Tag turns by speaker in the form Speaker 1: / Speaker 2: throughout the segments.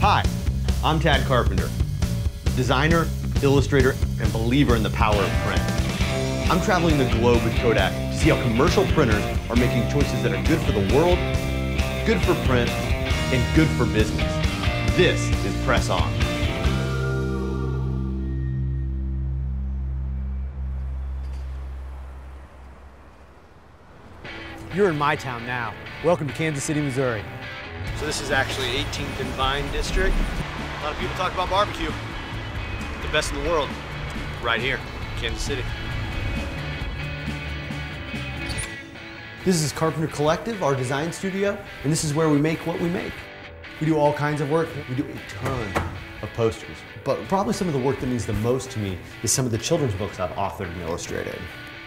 Speaker 1: Hi, I'm Tad Carpenter, designer, illustrator, and believer in the power of print. I'm traveling the globe with Kodak to see how commercial printers are making choices that are good for the world, good for print, and good for business. This is Press On.
Speaker 2: You're in my town now. Welcome to Kansas City, Missouri.
Speaker 3: So this is actually 18th and Vine District. A lot of people talk about barbecue. The best in the world, right here, Kansas City.
Speaker 1: This is Carpenter Collective, our design studio, and this is where we make what we make. We do all kinds of work. We do a ton of posters. But probably some of the work that means the most to me is some of the children's books I've authored and illustrated.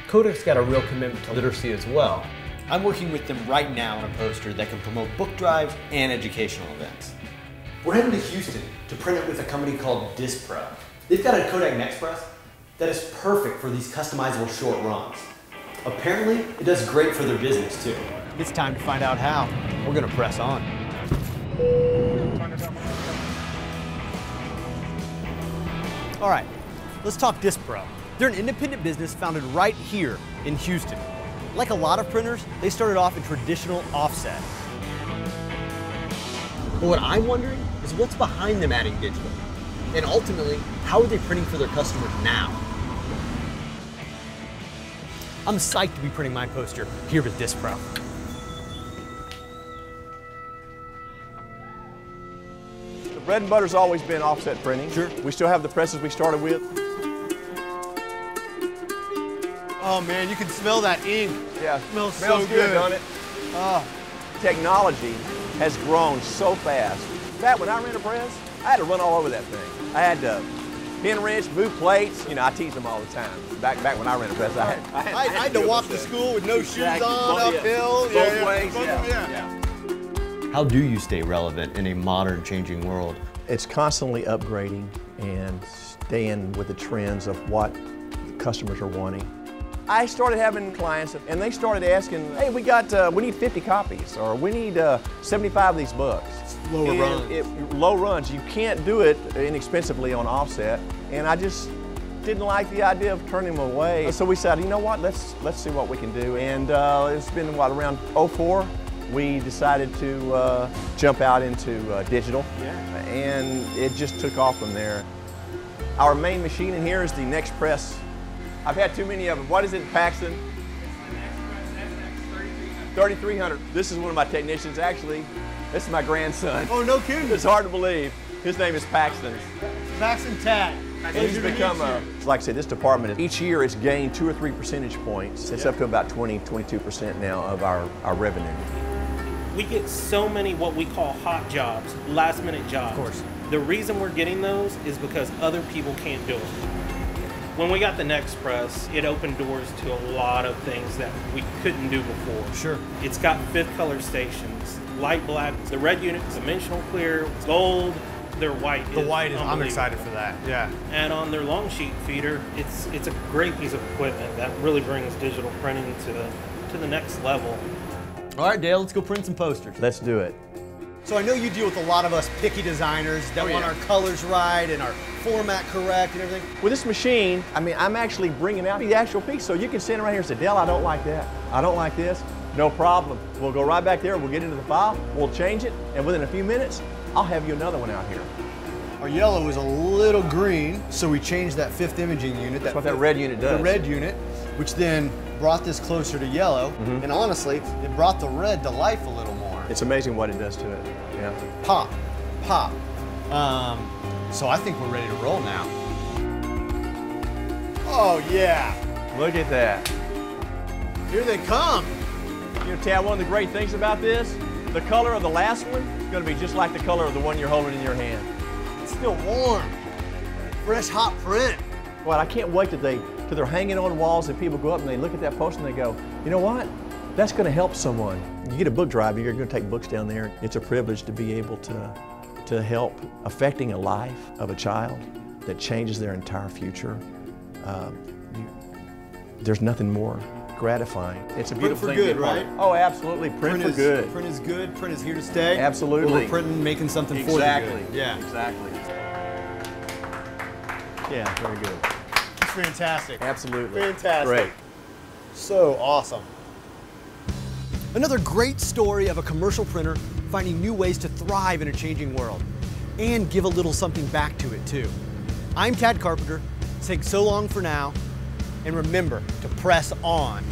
Speaker 1: Kodak's got a real commitment to literacy as well. I'm working with them right now on a poster that can promote book drives and educational events. We're heading to Houston to print it with a company called Dispro. They've got a Kodak Next Press that is perfect for these customizable short runs. Apparently, it does great for their business too.
Speaker 2: It's time to find out how. We're gonna press on. All right, let's talk Dispro. They're an independent business founded right here in Houston. Like a lot of printers, they started off in traditional offset. But what I'm wondering is what's behind them adding digital? And ultimately, how are they printing for their customers now? I'm psyched to be printing my poster here with Dispro.
Speaker 4: The bread and butter's always been offset printing.
Speaker 1: Sure.
Speaker 4: We still have the presses we started with.
Speaker 2: Oh man, you can smell that ink.
Speaker 4: Yeah,
Speaker 2: Smells
Speaker 4: smells
Speaker 2: so
Speaker 4: good,
Speaker 2: good.
Speaker 4: don't it?
Speaker 2: Oh.
Speaker 4: Technology has grown so fast. In fact, when I ran a press, I had to run all over that thing. I had to pin wrench, move plates. You know, I tease them all the time. Back when I ran a press, I
Speaker 2: had to walk to school with no shoes on, uphill.
Speaker 4: Both ways, yeah.
Speaker 1: How do you stay relevant in a modern, changing world?
Speaker 4: It's constantly upgrading and staying with the trends of what customers are wanting. I started having clients, and they started asking, "Hey, we need 50 copies, or we need 75 of these books."
Speaker 1: Lower runs.
Speaker 4: Low runs. You can't do it inexpensively on offset, and I just didn't like the idea of turning them away. So we said, you know what? Let's see what we can do. And it's been around '04. We decided to jump out into digital, and it just took off from there. Our main machine in here is the Next Press. I've had too many of them. What is it, Paxton? 3300. This is one of my technicians, actually. This is my grandson.
Speaker 2: Oh, no kidding.
Speaker 4: It's hard to believe. His name is Paxton.
Speaker 2: Paxton Tad.
Speaker 4: He's become like I said, this department, each year it's gained 2 or 3 percentage points. It's up to about 22% now of our revenue.
Speaker 5: We get so many what we call hot jobs, last minute jobs.
Speaker 2: Of course.
Speaker 5: The reason we're getting those is because other people can't do it. When we got the Next Press, it opened doors to a lot of things that we couldn't do before.
Speaker 2: Sure.
Speaker 5: It's got 5th color stations, light black, the red unit is dimensional clear, gold, their white.
Speaker 2: The white is, I'm excited for that, yeah.
Speaker 5: And on their long sheet feeder, it's a great piece of equipment that really brings digital printing to the next level.
Speaker 1: All right, Dale, let's go print some posters.
Speaker 4: Let's do it.
Speaker 2: So I know you deal with a lot of us picky designers that want our colors right and our format correct and everything.
Speaker 4: With this machine, I mean, I'm actually bringing out the actual piece, so you can stand around here and say, Dale, I don't like that. I don't like this. No problem. We'll go right back there, we'll get into the file, we'll change it, and within a few minutes, I'll have you another one out here.
Speaker 2: Our yellow is a little green, so we changed that 5th imaging unit.
Speaker 4: That's what that red unit does.
Speaker 2: The red unit, which then brought this closer to yellow, and honestly, it brought the red to life a little more.
Speaker 4: It's amazing what it does to it, yeah.
Speaker 2: Pop, pop. So I think we're ready to roll now. Oh yeah.
Speaker 4: Look at that.
Speaker 2: Here they come.
Speaker 4: You know, Tad, one of the great things about this, the color of the last one is going to be just like the color of the one you're holding in your hand.
Speaker 2: It's still warm. Fresh, hot print.
Speaker 4: Well, I can't wait till they're hanging on walls and people go up and they look at that poster and they go, you know what? That's going to help someone. You get a book drive, you're going to take books down there. It's a privilege to be able to help affecting a life of a child that changes their entire future. There's nothing more gratifying. It's a
Speaker 1: Print
Speaker 4: beautiful
Speaker 1: for
Speaker 4: thing to be
Speaker 1: good,
Speaker 4: a part
Speaker 1: right?
Speaker 4: of. Oh, absolutely. Print for good.
Speaker 1: Print is good. Print is here to stay.
Speaker 4: Absolutely.
Speaker 1: Or we're printing, making something for the
Speaker 4: Exactly.
Speaker 1: good. Yeah.
Speaker 4: Exactly.
Speaker 1: Yeah, very good. It's fantastic.
Speaker 4: Absolutely.
Speaker 1: Fantastic.
Speaker 4: Great.
Speaker 1: So awesome.
Speaker 2: Another great story of a commercial printer finding new ways to thrive in a changing world and give a little something back to it too. I'm Tad Carpenter, saying so long for now, and remember to press on.